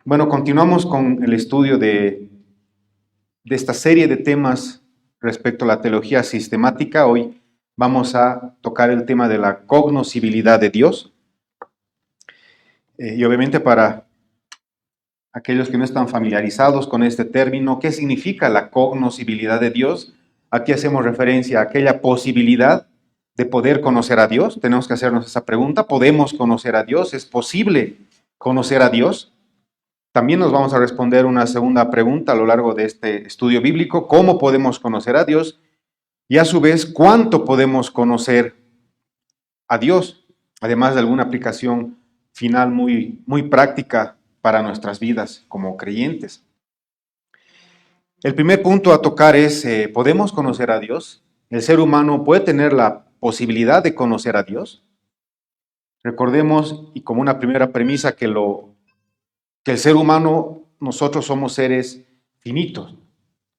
Bueno, continuamos con el estudio de esta serie de temas respecto a la teología sistemática. Hoy vamos a tocar el tema de la cognoscibilidad de Dios. Y obviamente para aquellos que no están familiarizados con este término, ¿qué significa la cognoscibilidad de Dios? Aquí hacemos referencia a aquella posibilidad de poder conocer a Dios. Tenemos que hacernos esa pregunta. ¿Podemos conocer a Dios? ¿Es posible conocer a Dios? También nos vamos a responder una segunda pregunta a lo largo de este estudio bíblico. ¿Cómo podemos conocer a Dios? Y a su vez, ¿cuánto podemos conocer a Dios? Además de alguna aplicación final muy práctica para nuestras vidas como creyentes. El primer punto a tocar es, ¿podemos conocer a Dios? ¿El ser humano puede tener la posibilidad de conocer a Dios? Recordemos, y como una primera premisa, que el ser humano, nosotros somos seres finitos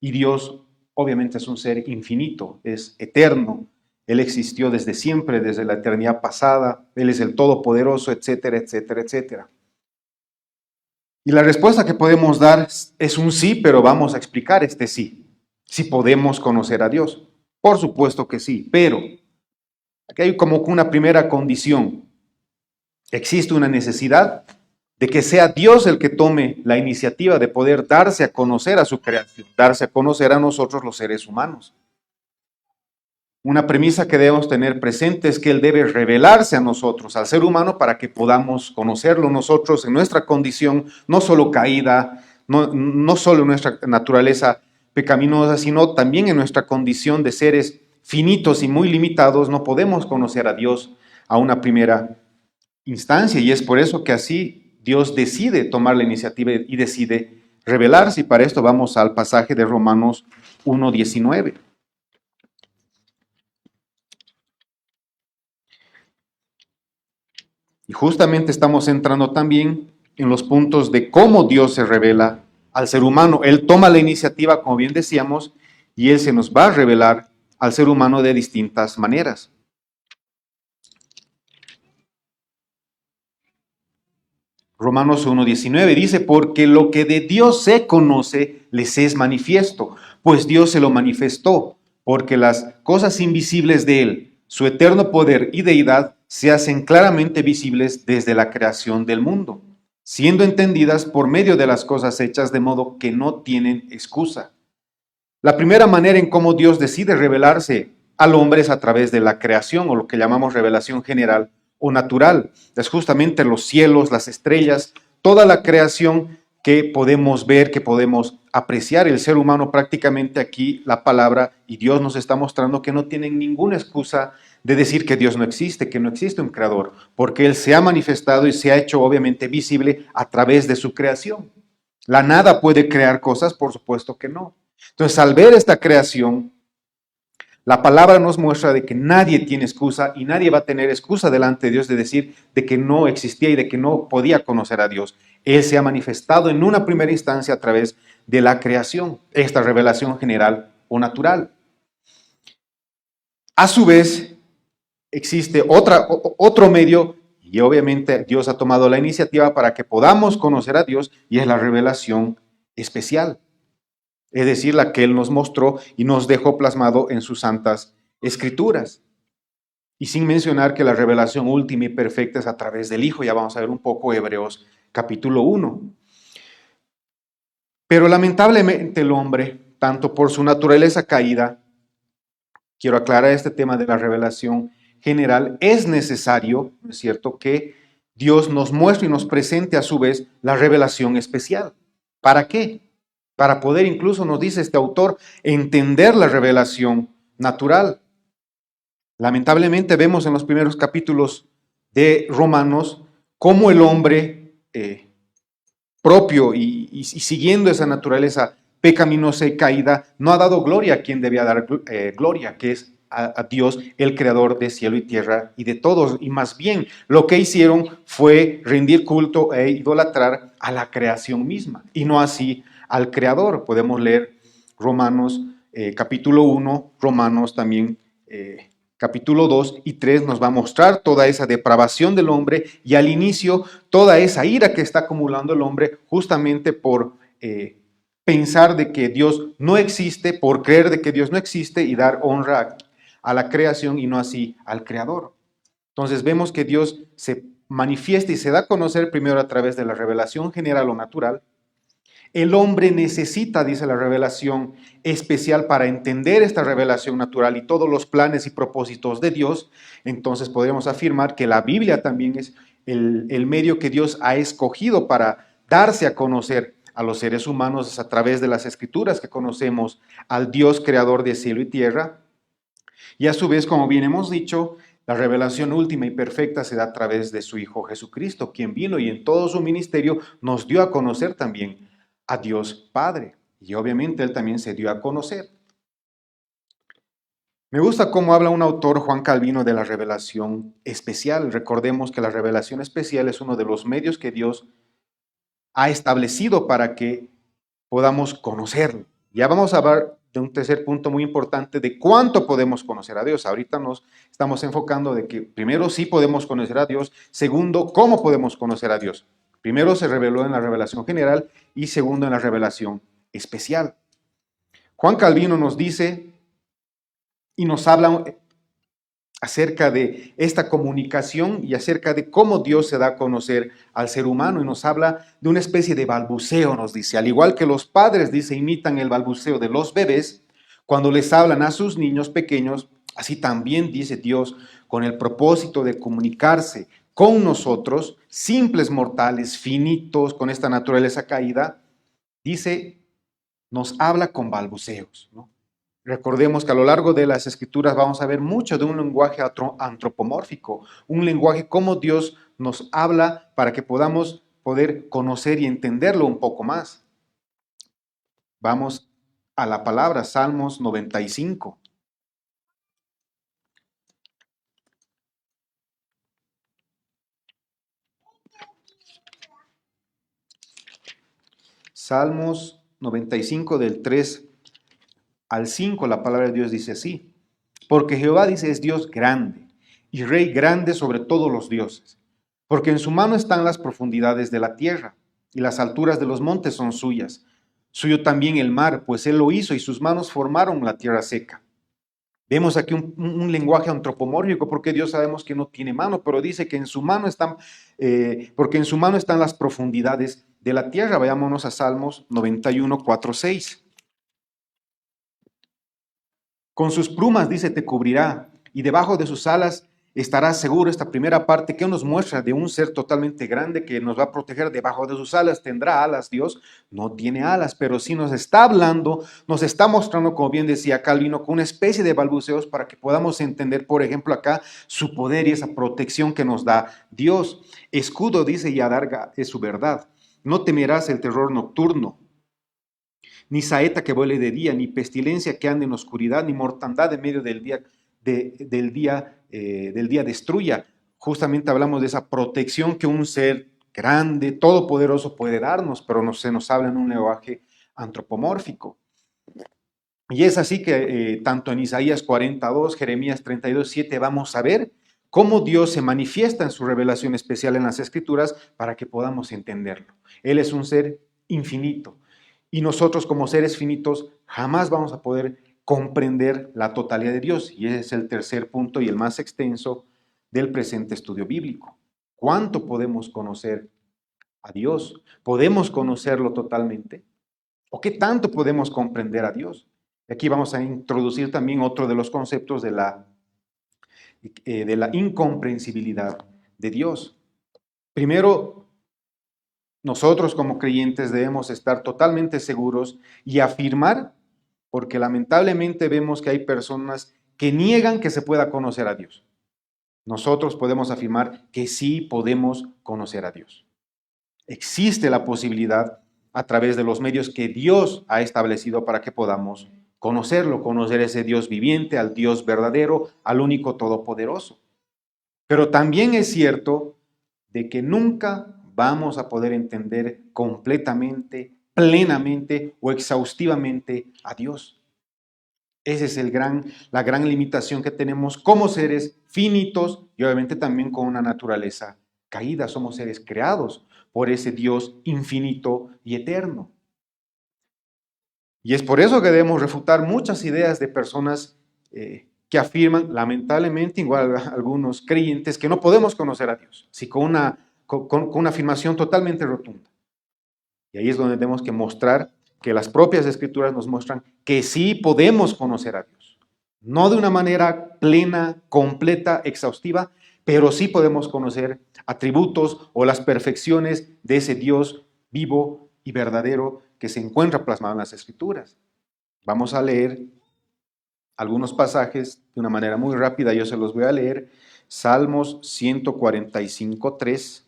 y Dios obviamente es un ser infinito, es eterno. Él existió desde siempre, desde la eternidad pasada, Él es el Todopoderoso, etcétera, etcétera, etcétera. Y la respuesta que podemos dar es un sí, pero vamos a explicar este sí. Si podemos conocer a Dios. Por supuesto que sí, pero aquí hay como una primera condición. Existe una necesidad de que sea Dios el que tome la iniciativa de poder darse a conocer a su creación, darse a conocer a nosotros los seres humanos. Una premisa que debemos tener presente es que Él debe revelarse a nosotros, al ser humano, para que podamos conocerlo nosotros en nuestra condición, no solo caída, no solo en nuestra naturaleza pecaminosa, sino también en nuestra condición de seres finitos y muy limitados. No podemos conocer a Dios a una primera instancia, y es por eso que así Dios decide tomar la iniciativa y decide revelarse, y para esto vamos al pasaje de Romanos 1:19. Y justamente estamos entrando también en los puntos de cómo Dios se revela al ser humano. Él toma la iniciativa, como bien decíamos, y Él se nos va a revelar al ser humano de distintas maneras. Romanos 1:19 dice, porque lo que de Dios se conoce les es manifiesto, pues Dios se lo manifestó, porque las cosas invisibles de Él, su eterno poder y deidad, se hacen claramente visibles desde la creación del mundo, siendo entendidas por medio de las cosas hechas, de modo que no tienen excusa. La primera manera en cómo Dios decide revelarse al hombre es a través de la creación, o lo que llamamos revelación general o natural. Es justamente los cielos, las estrellas, toda la creación que podemos ver, que podemos apreciar. El ser humano prácticamente aquí, la palabra y Dios nos está mostrando que no tienen ninguna excusa de decir que Dios no existe, que no existe un creador, porque Él se ha manifestado y se ha hecho obviamente visible a través de su creación. ¿La nada puede crear cosas? Por supuesto que no. Entonces, al ver esta creación, la palabra nos muestra de que nadie tiene excusa y nadie va a tener excusa delante de Dios de decir de que no existía y de que no podía conocer a Dios. Él se ha manifestado en una primera instancia a través de la creación, esta revelación general o natural. A su vez, existe otro medio, y obviamente Dios ha tomado la iniciativa para que podamos conocer a Dios, y es la revelación especial. Es decir, la que Él nos mostró y nos dejó plasmado en sus santas escrituras. Y sin mencionar que la revelación última y perfecta es a través del Hijo. Ya vamos a ver un poco Hebreos capítulo 1. Pero lamentablemente el hombre, tanto por su naturaleza caída, quiero aclarar este tema de la revelación general, es necesario, ¿no es cierto?, que Dios nos muestre y nos presente a su vez la revelación especial. ¿Para qué? Para poder, incluso nos dice este autor, entender la revelación natural. Lamentablemente vemos en los primeros capítulos de Romanos cómo el hombre propio y siguiendo esa naturaleza pecaminosa y caída no ha dado gloria a quien debía dar gloria, que es a Dios, el creador de cielo y tierra y de todos. Y más bien lo que hicieron fue rendir culto e idolatrar a la creación misma y no así al creador. Podemos leer Romanos capítulo 1, Romanos también capítulo 2 y 3 nos va a mostrar toda esa depravación del hombre y al inicio toda esa ira que está acumulando el hombre justamente por pensar de que Dios no existe, por creer de que Dios no existe y dar honra a la creación y no así al Creador. Entonces vemos que Dios se manifiesta y se da a conocer primero a través de la revelación general o natural. El hombre necesita, dice la revelación especial, para entender esta revelación natural y todos los planes y propósitos de Dios. Entonces podríamos afirmar que la Biblia también es el medio que Dios ha escogido para darse a conocer a los seres humanos a través de las escrituras que conocemos al Dios creador de cielo y tierra. Y a su vez, como bien hemos dicho, la revelación última y perfecta se da a través de su Hijo Jesucristo, quien vino y en todo su ministerio nos dio a conocer también a Dios Padre. Y obviamente Él también se dio a conocer. Me gusta cómo habla un autor, Juan Calvino, de la revelación especial. Recordemos que la revelación especial es uno de los medios que Dios ha establecido para que podamos conocerlo. Ya vamos a hablar de un tercer punto muy importante de cuánto podemos conocer a Dios. Ahorita nos estamos enfocando de que primero sí podemos conocer a Dios, segundo, cómo podemos conocer a Dios. Primero se reveló en la revelación general y segundo en la revelación especial. Juan Calvino nos dice y nos habla acerca de esta comunicación y acerca de cómo Dios se da a conocer al ser humano y nos habla de una especie de balbuceo, nos dice, al igual que los padres, dice, imitan el balbuceo de los bebés cuando les hablan a sus niños pequeños, así también dice Dios con el propósito de comunicarse con nosotros, simples mortales, finitos, con esta naturaleza caída, dice, nos habla con balbuceos, ¿no? Recordemos que a lo largo de las escrituras vamos a ver mucho de un lenguaje antropomórfico, un lenguaje como Dios nos habla para que podamos poder conocer y entenderlo un poco más. Vamos a la palabra, Salmos 95. Salmos 95 del 3 al 5, la palabra de Dios dice así, porque Jehová dice es Dios grande y Rey grande sobre todos los dioses, porque en su mano están las profundidades de la tierra y las alturas de los montes son suyas. Suyo también el mar, pues él lo hizo y sus manos formaron la tierra seca. Vemos aquí un lenguaje antropomórfico porque Dios sabemos que no tiene mano, pero dice que en su mano están, porque en su mano están las profundidades de la tierra. Vayámonos a Salmos 91, 4, 6. Con sus plumas, dice, te cubrirá, y debajo de sus alas estarás seguro. Esta primera parte que nos muestra de un ser totalmente grande que nos va a proteger debajo de sus alas. ¿Tendrá alas Dios? No tiene alas, pero sí nos está hablando, nos está mostrando, como bien decía Calvino, con una especie de balbuceos para que podamos entender, por ejemplo, acá su poder y esa protección que nos da Dios. Escudo, dice, y adarga es su verdad. No temerás el terror nocturno, ni saeta que vuele de día, ni pestilencia que ande en oscuridad, ni mortandad en medio del día, del día destruya. Justamente hablamos de esa protección que un ser grande, todopoderoso puede darnos, pero no, se nos habla en un lenguaje antropomórfico. Y es así que tanto en Isaías 42, Jeremías 32, 7 vamos a ver cómo Dios se manifiesta en su revelación especial en las Escrituras para que podamos entenderlo. Él es un ser infinito y nosotros como seres finitos jamás vamos a poder comprender la totalidad de Dios. Y ese es el tercer punto y el más extenso del presente estudio bíblico. ¿Cuánto podemos conocer a Dios? ¿Podemos conocerlo totalmente? ¿O qué tanto podemos comprender a Dios? Aquí vamos a introducir también otro de los conceptos de la incomprensibilidad de Dios. Primero, nosotros como creyentes debemos estar totalmente seguros y afirmar, porque lamentablemente vemos que hay personas que niegan que se pueda conocer a Dios. Nosotros podemos afirmar que sí podemos conocer a Dios. Existe la posibilidad a través de los medios que Dios ha establecido para que podamos conocerlo, conocer ese Dios viviente, al Dios verdadero, al único todopoderoso. Pero también es cierto de que nunca vamos a poder entender completamente, plenamente o exhaustivamente a Dios. Esa es la gran limitación que tenemos como seres finitos y obviamente también con una naturaleza caída. Somos seres creados por ese Dios infinito y eterno. Y es por eso que debemos refutar muchas ideas de personas que afirman, lamentablemente, igual algunos creyentes, que no podemos conocer a Dios, sí, con una afirmación totalmente rotunda. Y ahí es donde tenemos que mostrar que las propias escrituras nos muestran que sí podemos conocer a Dios. No de una manera plena, completa, exhaustiva, pero sí podemos conocer atributos o las perfecciones de ese Dios vivo y verdadero que se encuentra plasmado en las escrituras. Vamos a leer algunos pasajes de una manera muy rápida, yo se los voy a leer. Salmos 145, 3.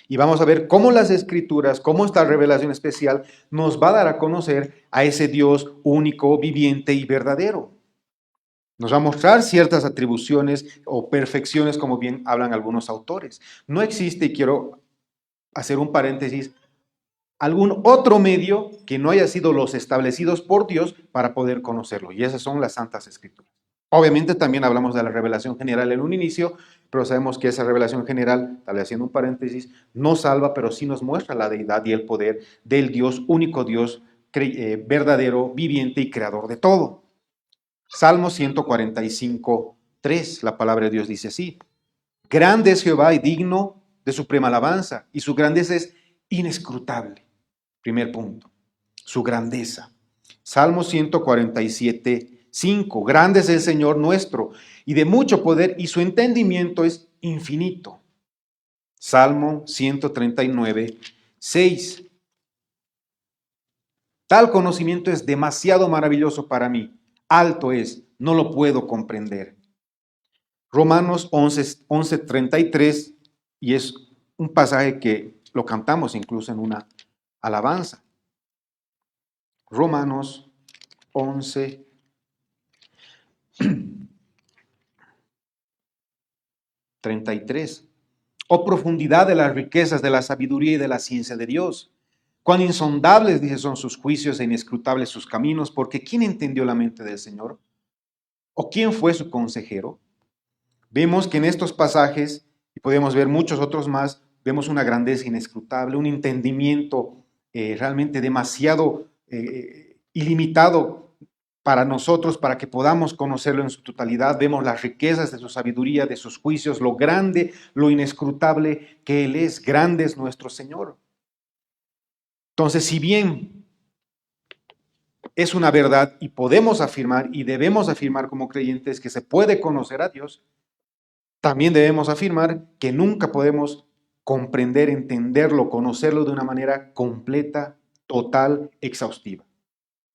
Y vamos a ver cómo las escrituras, cómo esta revelación especial nos va a dar a conocer a ese Dios único, viviente y verdadero. Nos va a mostrar ciertas atribuciones o perfecciones, como bien hablan algunos autores. No existe, y quiero hacer un paréntesis, algún otro medio que no haya sido los establecidos por Dios para poder conocerlo. Y esas son las Santas Escrituras. Obviamente también hablamos de la revelación general en un inicio, pero sabemos que esa revelación general, tal vez haciendo un paréntesis, no salva, pero sí nos muestra la deidad y el poder del Dios, único Dios, verdadero, viviente y creador de todo. Salmo 145, 3, la palabra de Dios dice así: grande es Jehová y digno de suprema alabanza, y su grandeza es inescrutable. Primer punto, su grandeza. Salmo 147, 5. Grande es el Señor nuestro y de mucho poder, y su entendimiento es infinito. Salmo 139, 6. Tal conocimiento es demasiado maravilloso para mí. Alto es, no lo puedo comprender. Romanos 11, 33, y es un pasaje que lo cantamos incluso en una alabanza. Romanos 11, 33. Oh profundidad de las riquezas de la sabiduría y de la ciencia de Dios. Cuán insondables, dice, son sus juicios e inescrutables sus caminos, porque ¿quién entendió la mente del Señor? ¿O quién fue su consejero? Vemos que en estos pasajes, y podemos ver muchos otros más, vemos una grandeza inescrutable, un entendimiento realmente demasiado ilimitado para nosotros, para que podamos conocerlo en su totalidad. Vemos las riquezas de su sabiduría, de sus juicios, lo grande, lo inescrutable que Él es. Grande es nuestro Señor. Entonces, si bien es una verdad y podemos afirmar y debemos afirmar como creyentes que se puede conocer a Dios, también debemos afirmar que nunca podemos comprender, entenderlo, conocerlo de una manera completa, total, exhaustiva.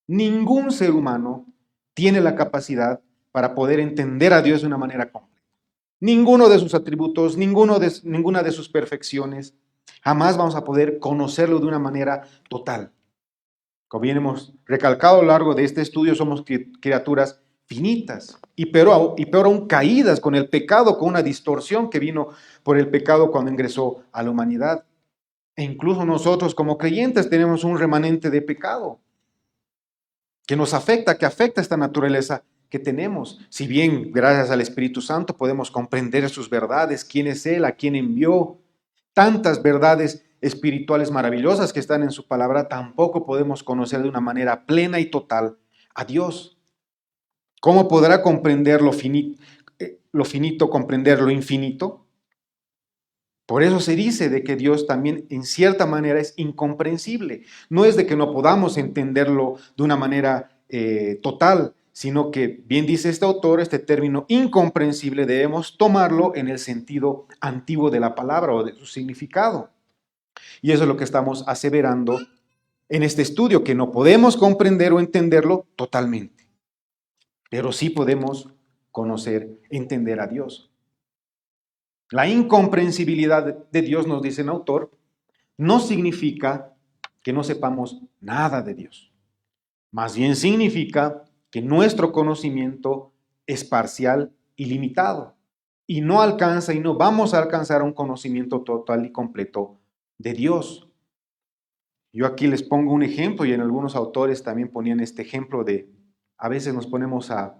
Ningún ser humano tiene la capacidad para poder entender a Dios de una manera completa. Ninguno de sus atributos, ninguna de sus perfecciones, jamás vamos a poder conocerlo de una manera total. Como bien hemos recalcado a lo largo de este estudio, somos criaturas finitas y peor aún caídas con el pecado, con una distorsión que vino por el pecado cuando ingresó a la humanidad. E incluso nosotros como creyentes tenemos un remanente de pecado que nos afecta, que afecta esta naturaleza que tenemos. Si bien gracias al Espíritu Santo podemos comprender sus verdades, quién es Él, a quién envió, tantas verdades espirituales maravillosas que están en su palabra, tampoco podemos conocer de una manera plena y total a Dios. ¿Cómo podrá comprender lo finito, comprender lo infinito? Por eso se dice de que Dios también en cierta manera es incomprensible. No es de que no podamos entenderlo de una manera total, sino que, bien dice este autor, este término incomprensible debemos tomarlo en el sentido antiguo de la palabra o de su significado. Y eso es lo que estamos aseverando en este estudio, que no podemos comprender o entenderlo totalmente, pero sí podemos conocer, entender a Dios. La incomprensibilidad de Dios, nos dice el autor, no significa que no sepamos nada de Dios. Más bien significa que nuestro conocimiento es parcial y limitado y no alcanza y no vamos a alcanzar un conocimiento total y completo de Dios. Yo aquí les pongo un ejemplo y en algunos autores también ponían este ejemplo de, a veces nos ponemos a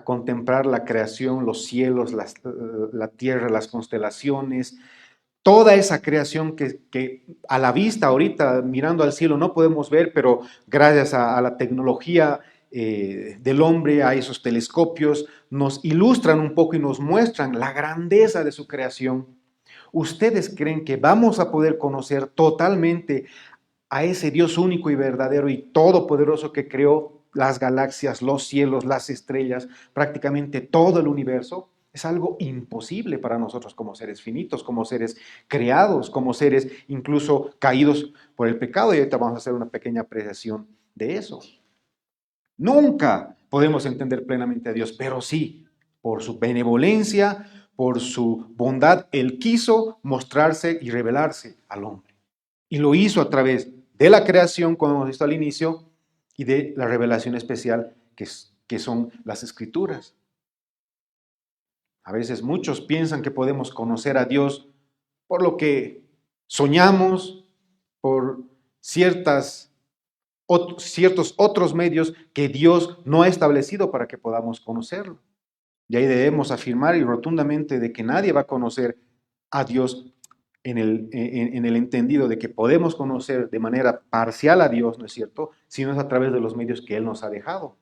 contemplar la creación, los cielos, la tierra, las constelaciones, toda esa creación que a la vista ahorita mirando al cielo no podemos ver, pero gracias a la tecnología del hombre, a esos telescopios, nos ilustran un poco y nos muestran la grandeza de su creación. ¿Ustedes creen que vamos a poder conocer totalmente a ese Dios único y verdadero y todopoderoso que creó las galaxias, los cielos, las estrellas, prácticamente todo el universo? Es algo imposible para nosotros como seres finitos, como seres creados, como seres incluso caídos por el pecado. Y ahorita vamos a hacer una pequeña apreciación de eso. Nunca podemos entender plenamente a Dios, pero sí, por su benevolencia, por su bondad, Él quiso mostrarse y revelarse al hombre. Y lo hizo a través de la creación, como hemos visto al inicio, y de la revelación especial que son las escrituras. A veces muchos piensan que podemos conocer a Dios por lo que soñamos, por ciertos otros medios que Dios no ha establecido para que podamos conocerlo. Y ahí debemos afirmar y rotundamente de que nadie va a conocer a Dios en el entendido de que podemos conocer de manera parcial a Dios, ¿no es cierto? Sino es a través de los medios que Él nos ha dejado.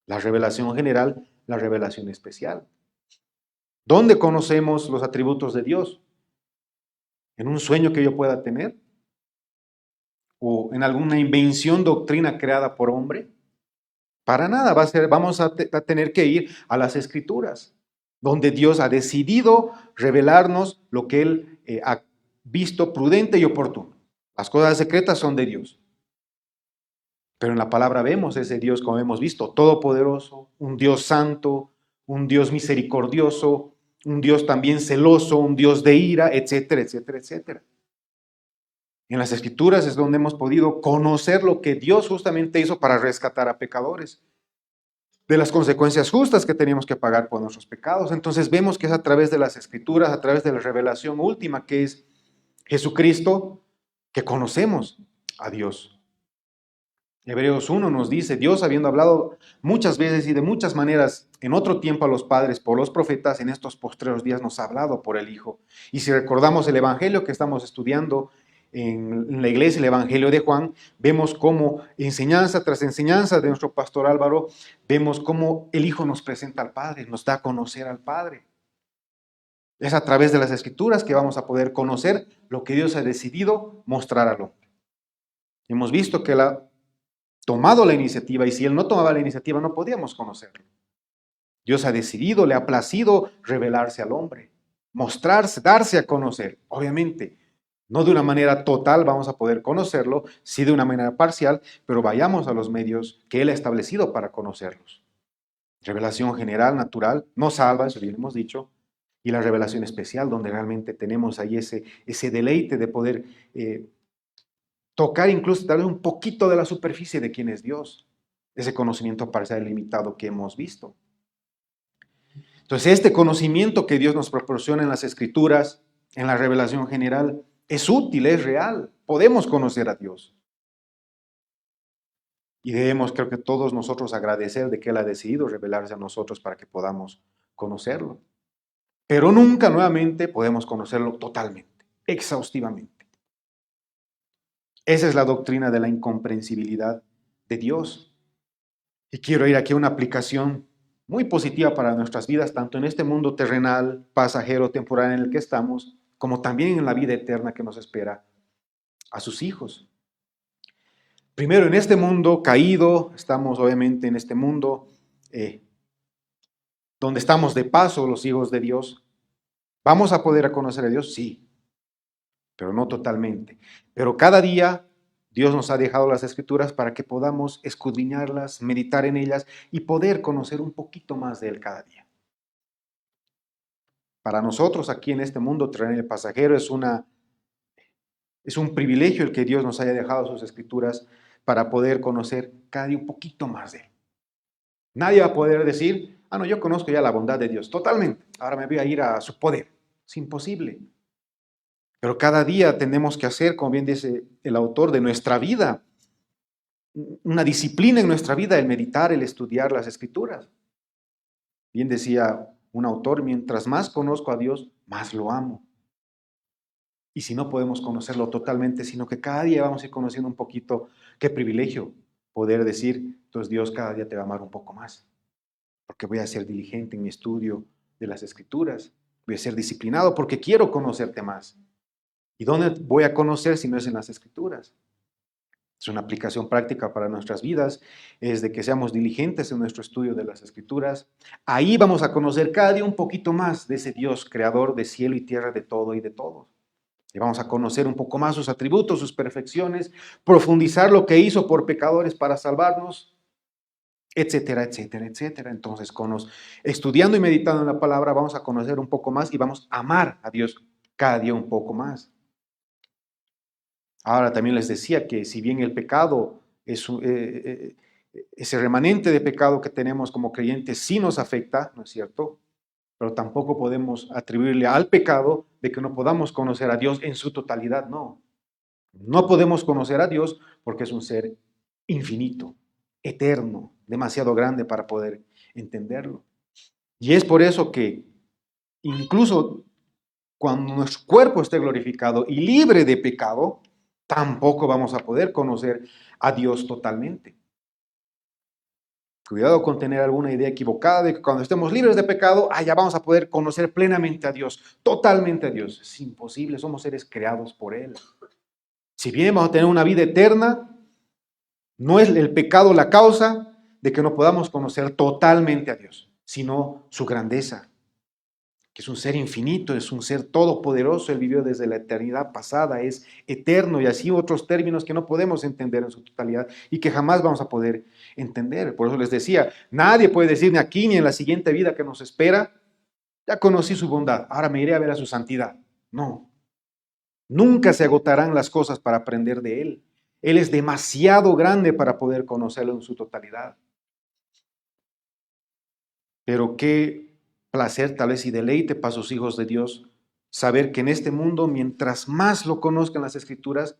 La revelación general, la revelación especial. ¿Dónde conocemos los atributos de Dios? ¿En un sueño que yo pueda tener? ¿O en alguna invención, doctrina creada por hombre? Para nada, vamos a tener que ir a las Escrituras, donde Dios ha decidido revelarnos lo que Él ha visto prudente y oportuno. Las cosas secretas son de Dios. Pero en la palabra vemos ese Dios, como hemos visto, todopoderoso, un Dios santo, un Dios misericordioso, un Dios también celoso, un Dios de ira, etcétera, etcétera, etcétera. En las Escrituras es donde hemos podido conocer lo que Dios justamente hizo para rescatar a pecadores, de las consecuencias justas que teníamos que pagar por nuestros pecados. Entonces vemos que es a través de las Escrituras, a través de la revelación última, que es Jesucristo, que conocemos a Dios. Hebreos 1 nos dice, Dios habiendo hablado muchas veces y de muchas maneras en otro tiempo a los padres por los profetas, en estos postreros días nos ha hablado por el Hijo. Y si recordamos el Evangelio que estamos estudiando en la iglesia, el Evangelio de Juan, vemos cómo enseñanza tras enseñanza de nuestro pastor Álvaro, vemos cómo el Hijo nos presenta al Padre, nos da a conocer al Padre. Es a través de las Escrituras que vamos a poder conocer lo que Dios ha decidido mostrar al hombre. Hemos visto que la tomado la iniciativa, y si Él no tomaba la iniciativa no podíamos conocerlo. Dios ha decidido, le ha placido revelarse al hombre, mostrarse, darse a conocer. Obviamente, no de una manera total vamos a poder conocerlo, sí de una manera parcial, pero vayamos a los medios que Él ha establecido para conocerlos. Revelación general, natural, no salva, eso bien hemos dicho, y la revelación especial, donde realmente tenemos ahí ese deleite de poder tocar incluso tal vez un poquito de la superficie de quién es Dios, ese conocimiento parcial limitado que hemos visto. Entonces, este conocimiento que Dios nos proporciona en las Escrituras, en la revelación general, es útil, es real. Podemos conocer a Dios. Y debemos, creo que todos nosotros, agradecer de que Él ha decidido revelarse a nosotros para que podamos conocerlo. Pero nunca nuevamente podemos conocerlo totalmente, exhaustivamente. Esa es la doctrina de la incomprensibilidad de Dios. Y quiero ir aquí a una aplicación muy positiva para nuestras vidas, tanto en este mundo terrenal, pasajero, temporal en el que estamos, como también en la vida eterna que nos espera a sus hijos. Primero, en este mundo caído, estamos obviamente en este mundo donde estamos de paso los hijos de Dios. ¿Vamos a poder conocer a Dios? Sí, pero no totalmente. Pero cada día Dios nos ha dejado las Escrituras para que podamos escudriñarlas, meditar en ellas y poder conocer un poquito más de Él cada día. Para nosotros aquí en este mundo terrenal y pasajero es un privilegio el que Dios nos haya dejado sus Escrituras para poder conocer cada día un poquito más de Él. Nadie va a poder decir, Ah, no, yo conozco ya la bondad de Dios, totalmente. Ahora me voy a ir a su poder. Es imposible. Pero cada día tenemos que hacer, como bien dice el autor, de nuestra vida, una disciplina en nuestra vida, el meditar, el estudiar las Escrituras. Bien decía un autor, mientras más conozco a Dios, más lo amo. Y si no podemos conocerlo totalmente, sino que cada día vamos a ir conociendo un poquito, qué privilegio poder decir, entonces Dios cada día te va a amar un poco más, porque voy a ser diligente en mi estudio de las Escrituras, voy a ser disciplinado porque quiero conocerte más. ¿Y dónde voy a conocer si no es en las Escrituras? Es una aplicación práctica para nuestras vidas, es de que seamos diligentes en nuestro estudio de las Escrituras. Ahí vamos a conocer cada día un poquito más de ese Dios creador de cielo y tierra, de todo y de todos. Y vamos a conocer un poco más sus atributos, sus perfecciones, profundizar lo que hizo por pecadores para salvarnos, etcétera, etcétera, etcétera. Entonces, estudiando y meditando en la palabra, vamos a conocer un poco más y vamos a amar a Dios cada día un poco más. Ahora también les decía que si bien el pecado, ese remanente de pecado que tenemos como creyentes sí nos afecta, ¿no es cierto? Pero tampoco podemos atribuirle al pecado de que no podamos conocer a Dios en su totalidad, no. No podemos conocer a Dios porque es un ser infinito, eterno, demasiado grande para poder entenderlo. Y es por eso que incluso cuando nuestro cuerpo esté glorificado y libre de pecado, tampoco vamos a poder conocer a Dios totalmente. Cuidado con tener alguna idea equivocada de que cuando estemos libres de pecado, ya vamos a poder conocer plenamente a Dios, totalmente a Dios. Es imposible, somos seres creados por Él. Si bien vamos a tener una vida eterna, no es el pecado la causa de que no podamos conocer totalmente a Dios, sino su grandeza, que es un ser infinito, es un ser todopoderoso. Él vivió desde la eternidad pasada, es eterno y así otros términos que no podemos entender en su totalidad y que jamás vamos a poder entender. Por eso les decía, nadie puede decir ni aquí ni en la siguiente vida que nos espera, ya conocí su bondad, ahora me iré a ver a su santidad. No, nunca se agotarán las cosas para aprender de Él. Él es demasiado grande para poder conocerlo en su totalidad. Pero qué placer tal vez y deleite para sus hijos de Dios saber que en este mundo, mientras más lo conozcan las Escrituras,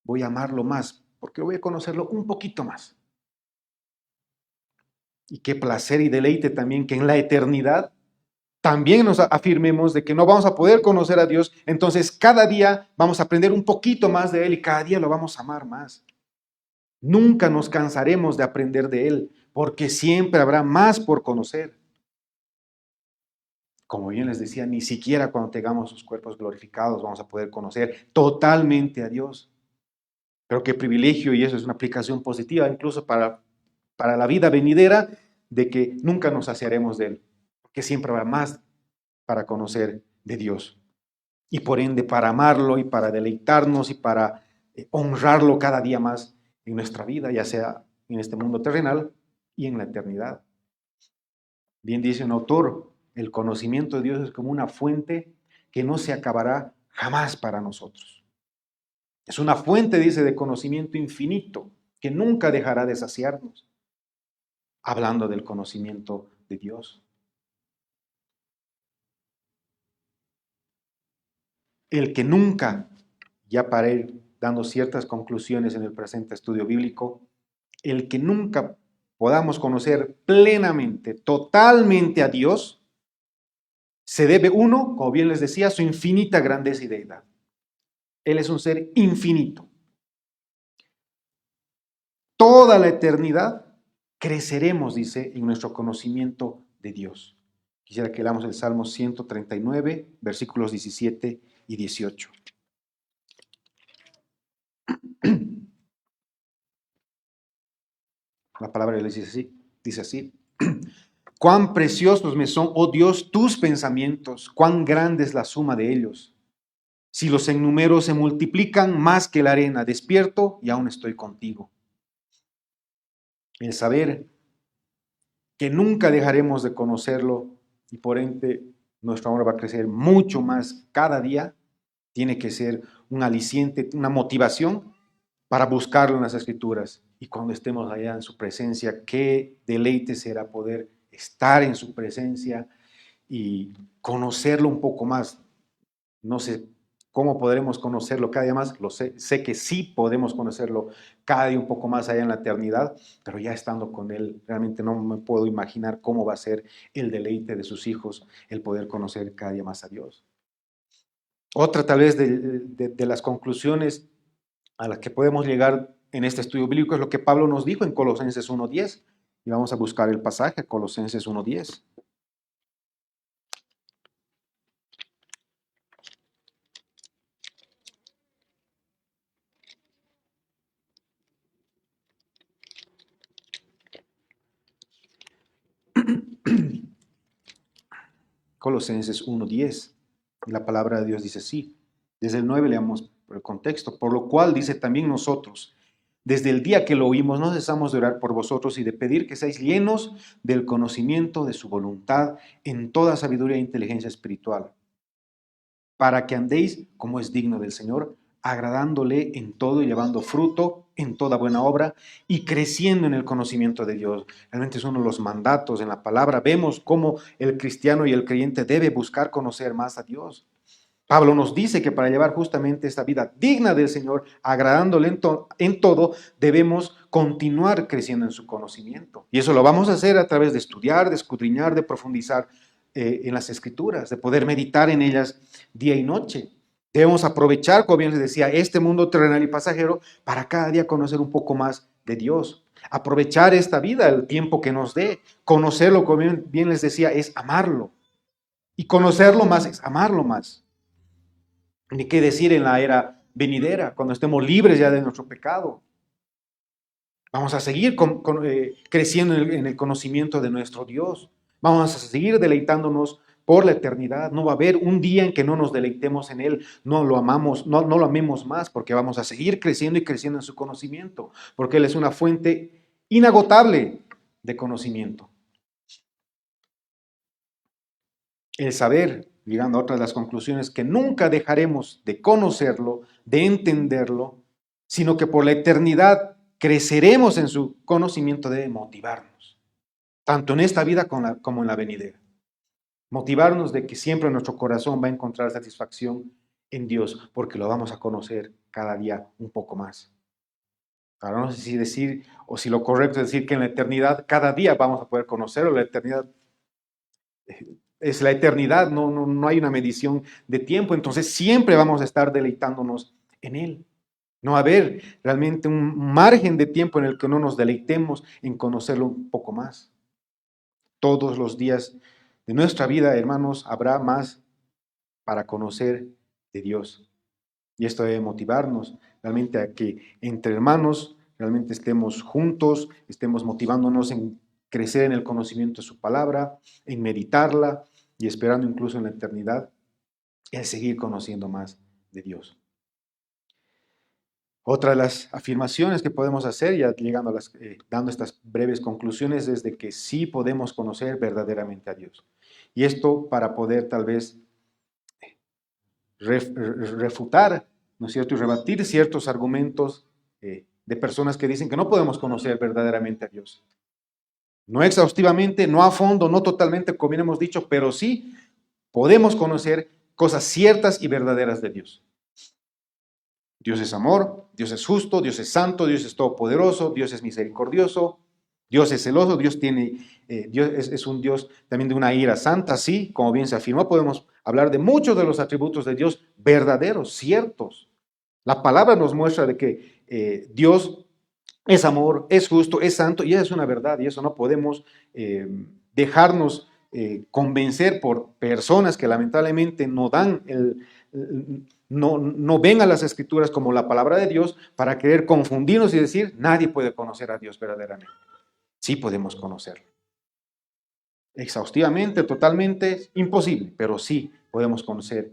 voy a amarlo más, porque voy a conocerlo un poquito más. Y qué placer y deleite también que en la eternidad también nos afirmemos de que no vamos a poder conocer a Dios, entonces cada día vamos a aprender un poquito más de Él y cada día lo vamos a amar más. Nunca nos cansaremos de aprender de Él, porque siempre habrá más por conocer. Como bien les decía, ni siquiera cuando tengamos sus cuerpos glorificados vamos a poder conocer totalmente a Dios. Pero qué privilegio, y eso es una aplicación positiva incluso para la vida venidera, de que nunca nos saciaremos de Él, que siempre habrá más para conocer de Dios. Y por ende, para amarlo y para deleitarnos y para honrarlo cada día más en nuestra vida, ya sea en este mundo terrenal y en la eternidad. Bien dice un autor, el conocimiento de Dios es como una fuente que no se acabará jamás para nosotros. Es una fuente, dice, de conocimiento infinito que nunca dejará de saciarnos, hablando del conocimiento de Dios. El que nunca, ya para ir dando ciertas conclusiones en el presente estudio bíblico, el que nunca podamos conocer plenamente, totalmente a Dios, se debe, uno, como bien les decía, a su infinita grandeza y deidad. Él es un ser infinito. Toda la eternidad creceremos, dice, en nuestro conocimiento de Dios. Quisiera que leamos el Salmo 139, versículos 17 y 18. La palabra le dice así. Cuán preciosos me son, oh Dios, tus pensamientos, cuán grande es la suma de ellos. Si los enumero se multiplican más que la arena, despierto y aún estoy contigo. El saber que nunca dejaremos de conocerlo y por ende nuestro amor va a crecer mucho más cada día, tiene que ser un aliciente, una motivación para buscarlo en las Escrituras. Y cuando estemos allá en su presencia, qué deleite será poder estar en su presencia y conocerlo un poco más. No sé cómo podremos conocerlo cada día más, sé que sí podemos conocerlo cada día un poco más allá en la eternidad, pero ya estando con Él, realmente no me puedo imaginar cómo va a ser el deleite de sus hijos, el poder conocer cada día más a Dios. Otra tal vez de las conclusiones a las que podemos llegar en este estudio bíblico es lo que Pablo nos dijo en Colosenses 1:10. Y vamos a buscar el pasaje, Colosenses 1:10. Colosenses 1:10. Y la palabra de Dios dice así. Desde el 9 leamos el contexto. Por lo cual dice también nosotros, desde el día que lo oímos, no cesamos de orar por vosotros y de pedir que seáis llenos del conocimiento de su voluntad en toda sabiduría e inteligencia espiritual, para que andéis como es digno del Señor, agradándole en todo y llevando fruto en toda buena obra y creciendo en el conocimiento de Dios. Realmente es uno de los mandatos en la palabra. Vemos cómo el cristiano y el creyente debe buscar conocer más a Dios. Pablo nos dice que para llevar justamente esta vida digna del Señor, agradándole en todo, debemos continuar creciendo en su conocimiento. Y eso lo vamos a hacer a través de estudiar, de escudriñar, de profundizar en las Escrituras, de poder meditar en ellas día y noche. Debemos aprovechar, como bien les decía, este mundo terrenal y pasajero para cada día conocer un poco más de Dios. Aprovechar esta vida, el tiempo que nos dé. Conocerlo, como bien les decía, es amarlo. Y conocerlo más es amarlo más. Ni qué decir en la era venidera, cuando estemos libres ya de nuestro pecado. Vamos a seguir creciendo en el conocimiento de nuestro Dios. Vamos a seguir deleitándonos por la eternidad. No va a haber un día en que no nos deleitemos en Él, no lo amamos, no lo amemos más, porque vamos a seguir creciendo y creciendo en su conocimiento, porque Él es una fuente inagotable de conocimiento. El saber, llegando a otras de las conclusiones, que nunca dejaremos de conocerlo, de entenderlo, sino que por la eternidad creceremos en su conocimiento, debe motivarnos, tanto en esta vida como en la venidera. Motivarnos de que siempre nuestro corazón va a encontrar satisfacción en Dios, porque lo vamos a conocer cada día un poco más. Ahora no sé si decir, o si lo correcto es decir que en la eternidad, cada día vamos a poder conocerlo. La eternidad es la eternidad, no hay una medición de tiempo, entonces siempre vamos a estar deleitándonos en Él. No va a haber realmente un margen de tiempo en el que no nos deleitemos en conocerlo un poco más. Todos los días de nuestra vida, hermanos, habrá más para conocer de Dios. Y esto debe motivarnos realmente a que entre hermanos realmente estemos juntos, estemos motivándonos en crecer en el conocimiento de su palabra, en meditarla y esperando incluso en la eternidad el seguir conociendo más de Dios. Otra de las afirmaciones que podemos hacer, ya llegando a dando estas breves conclusiones, es de que sí podemos conocer verdaderamente a Dios. Y esto para poder tal vez refutar, ¿no es cierto?, y rebatir ciertos argumentos de personas que dicen que no podemos conocer verdaderamente a Dios. No exhaustivamente, no a fondo, no totalmente, como bien hemos dicho, pero sí podemos conocer cosas ciertas y verdaderas de Dios. Dios es amor, Dios es justo, Dios es santo, Dios es todopoderoso, Dios es misericordioso, Dios es celoso, Dios es un Dios también de una ira santa, sí, como bien se afirmó, podemos hablar de muchos de los atributos de Dios verdaderos, ciertos. La palabra nos muestra de que Dios es amor, es justo, es santo, y esa es una verdad, y eso no podemos dejarnos convencer por personas que lamentablemente no dan no ven a las Escrituras como la palabra de Dios para querer confundirnos y decir, nadie puede conocer a Dios verdaderamente. Sí podemos conocerlo. Exhaustivamente, totalmente, imposible, pero sí podemos conocer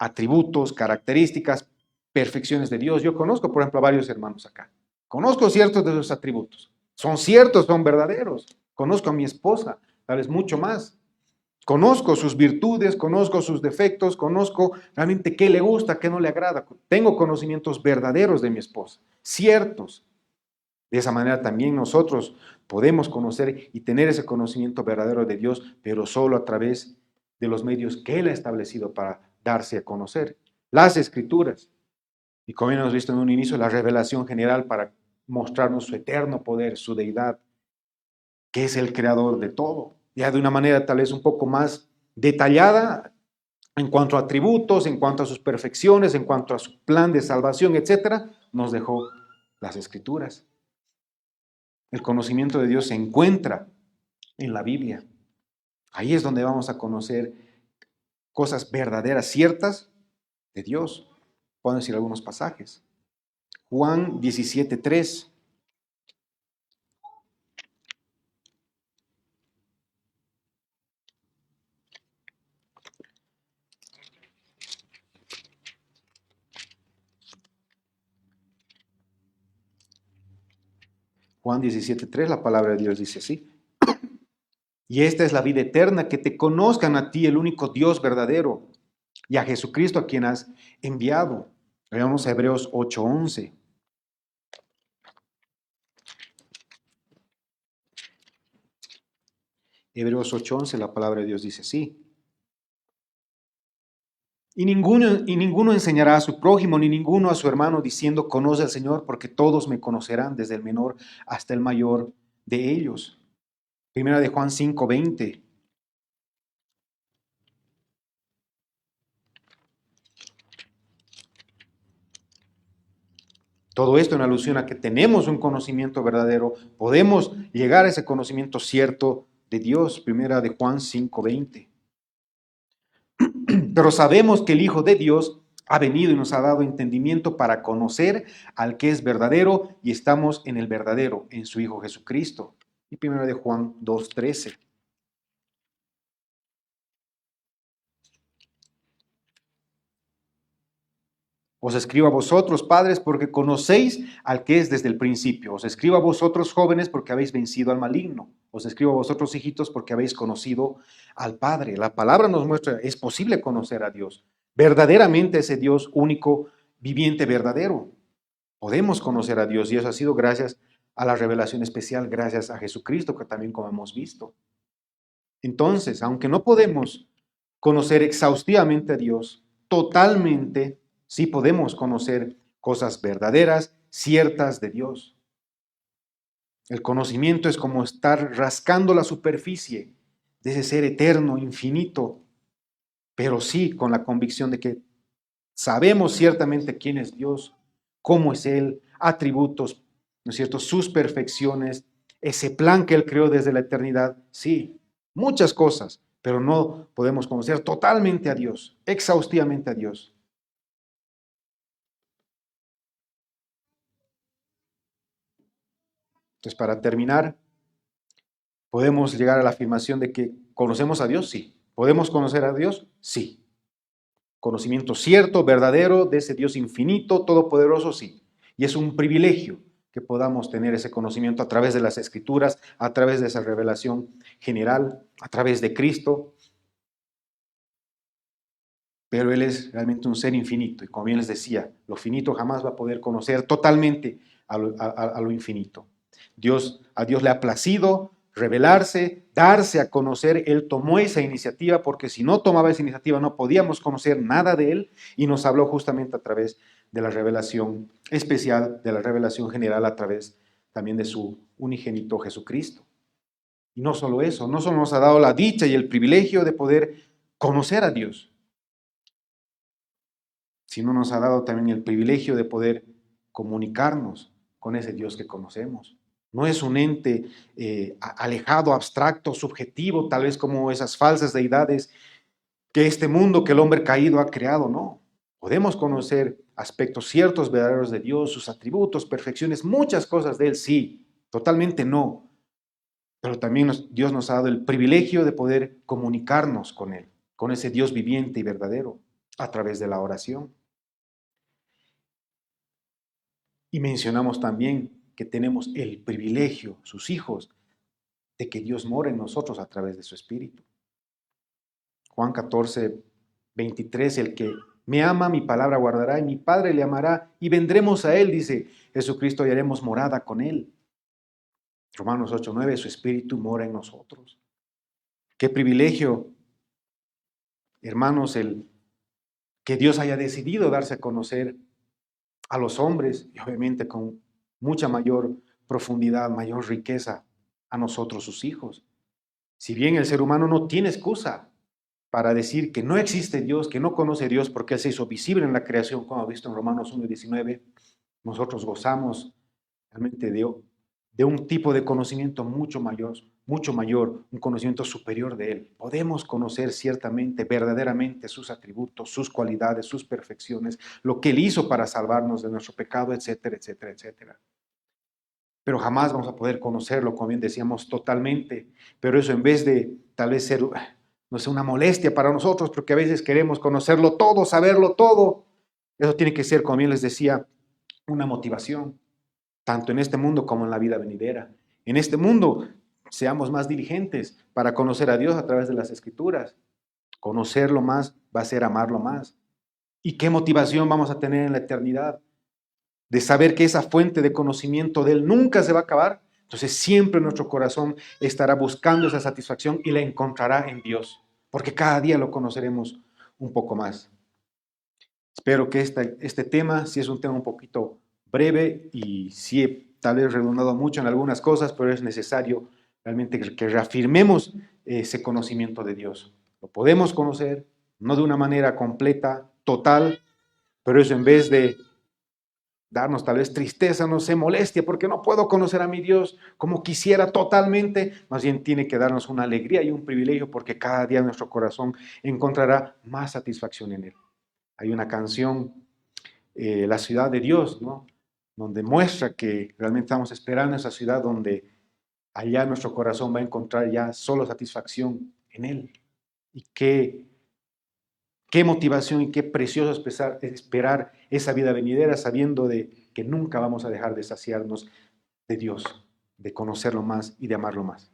atributos, características, perfecciones de Dios. Yo conozco, por ejemplo, a varios hermanos acá. Conozco ciertos de sus atributos. Son ciertos, son verdaderos. Conozco a mi esposa, tal vez mucho más. Conozco sus virtudes, conozco sus defectos, conozco realmente qué le gusta, qué no le agrada. Tengo conocimientos verdaderos de mi esposa, ciertos. De esa manera también nosotros podemos conocer y tener ese conocimiento verdadero de Dios, pero solo a través de los medios que Él ha establecido para darse a conocer. Las Escrituras. Y como hemos visto en un inicio, la revelación general para mostrarnos su eterno poder, su deidad, que es el creador de todo. Ya de una manera tal vez un poco más detallada en cuanto a atributos, en cuanto a sus perfecciones, en cuanto a su plan de salvación, etcétera, nos dejó las Escrituras. El conocimiento de Dios se encuentra en la Biblia. Ahí es donde vamos a conocer cosas verdaderas, ciertas de Dios. Puedo decir algunos pasajes. Juan 17:3. Juan 17:3, la palabra de Dios dice así. Y esta es la vida eterna, que te conozcan a ti, el único Dios verdadero, y a Jesucristo a quien has enviado. Veamos Hebreos 8:11. Hebreos 8:11, la palabra de Dios dice así. Y ninguno enseñará a su prójimo, ni ninguno a su hermano, diciendo, conoce al Señor, porque todos me conocerán, desde el menor hasta el mayor de ellos. Primera de Juan 5:20. Todo esto en alusión a que tenemos un conocimiento verdadero, podemos llegar a ese conocimiento cierto de Dios. Primera de Juan 5:20. Pero sabemos que el Hijo de Dios ha venido y nos ha dado entendimiento para conocer al que es verdadero, y estamos en el verdadero, en su Hijo Jesucristo. Y primera de Juan 2:13. Os escribo a vosotros, padres, porque conocéis al que es desde el principio. Os escribo a vosotros, jóvenes, porque habéis vencido al maligno. Os escribo a vosotros, hijitos, porque habéis conocido al Padre. La palabra nos muestra, es posible conocer a Dios. Verdaderamente ese Dios único, viviente, verdadero. Podemos conocer a Dios, y eso ha sido gracias a la revelación especial, gracias a Jesucristo, que también como hemos visto. Entonces, aunque no podemos conocer exhaustivamente a Dios, totalmente, sí podemos conocer cosas verdaderas, ciertas de Dios. El conocimiento es como estar rascando la superficie de ese ser eterno, infinito, pero sí con la convicción de que sabemos ciertamente quién es Dios, cómo es Él, atributos, ¿no es cierto?, sus perfecciones, ese plan que Él creó desde la eternidad, sí, muchas cosas, pero no podemos conocer totalmente a Dios, exhaustivamente a Dios. Entonces, para terminar, ¿podemos llegar a la afirmación de que conocemos a Dios? Sí. ¿Podemos conocer a Dios? Sí. Conocimiento cierto, verdadero, de ese Dios infinito, todopoderoso, sí. Y es un privilegio que podamos tener ese conocimiento a través de las Escrituras, a través de esa revelación general, a través de Cristo. Pero Él es realmente un ser infinito. Y como bien les decía, lo finito jamás va a poder conocer totalmente a lo infinito. A Dios le ha placido revelarse, darse a conocer. Él tomó esa iniciativa, porque si no tomaba esa iniciativa no podíamos conocer nada de Él, y nos habló justamente a través de la revelación especial, de la revelación general, a través también de su unigénito Jesucristo. Y no solo eso, no solo nos ha dado la dicha y el privilegio de poder conocer a Dios, sino nos ha dado también el privilegio de poder comunicarnos con ese Dios que conocemos. No es un ente alejado, abstracto, subjetivo, tal vez como esas falsas deidades que este mundo, que el hombre caído ha creado, no. Podemos conocer aspectos ciertos, verdaderos de Dios, sus atributos, perfecciones, muchas cosas de Él, sí, totalmente no. Pero también Dios nos ha dado el privilegio de poder comunicarnos con Él, con ese Dios viviente y verdadero, a través de la oración. Y mencionamos también que tenemos el privilegio, sus hijos, de que Dios mora en nosotros a través de su Espíritu. Juan 14:23, el que me ama, mi palabra guardará, y mi Padre le amará, y vendremos a Él, dice Jesucristo, y haremos morada con Él. Romanos 8:9, su Espíritu mora en nosotros. Qué privilegio, hermanos, el que Dios haya decidido darse a conocer a los hombres y obviamente con mucha mayor profundidad, mayor riqueza a nosotros, sus hijos. Si bien el ser humano no tiene excusa para decir que no existe Dios, que no conoce a Dios porque Él se hizo visible en la creación, como visto en Romanos 1:19, nosotros gozamos realmente de un tipo de conocimiento mucho mayor, un conocimiento superior de Él. Podemos conocer ciertamente, verdaderamente sus atributos, sus cualidades, sus perfecciones, lo que Él hizo para salvarnos de nuestro pecado, etcétera, etcétera, etcétera. Pero jamás vamos a poder conocerlo, como bien decíamos, totalmente. Pero eso en vez de tal vez ser, no sé, una molestia para nosotros, porque a veces queremos conocerlo todo, saberlo todo, eso tiene que ser, como bien les decía, una motivación, tanto en este mundo como en la vida venidera. En este mundo, seamos más diligentes para conocer a Dios a través de las Escrituras. Conocerlo más va a ser amarlo más. ¿Y qué motivación vamos a tener en la eternidad? De saber que esa fuente de conocimiento de Él nunca se va a acabar. Entonces siempre nuestro corazón estará buscando esa satisfacción y la encontrará en Dios, porque cada día lo conoceremos un poco más. Espero que este tema, si es un tema un poquito breve y sí he tal vez redundado mucho en algunas cosas, pero es necesario realmente que reafirmemos ese conocimiento de Dios. Lo podemos conocer, no de una manera completa, total, pero eso en vez de darnos tal vez tristeza, no sé, molestia, porque no puedo conocer a mi Dios como quisiera totalmente, más bien tiene que darnos una alegría y un privilegio porque cada día nuestro corazón encontrará más satisfacción en Él. Hay una canción, La ciudad de Dios, ¿no? Donde muestra que realmente estamos esperando esa ciudad donde allá nuestro corazón va a encontrar ya solo satisfacción en Él. Y qué motivación y qué precioso esperar esa vida venidera sabiendo de que nunca vamos a dejar de saciarnos de Dios, de conocerlo más y de amarlo más.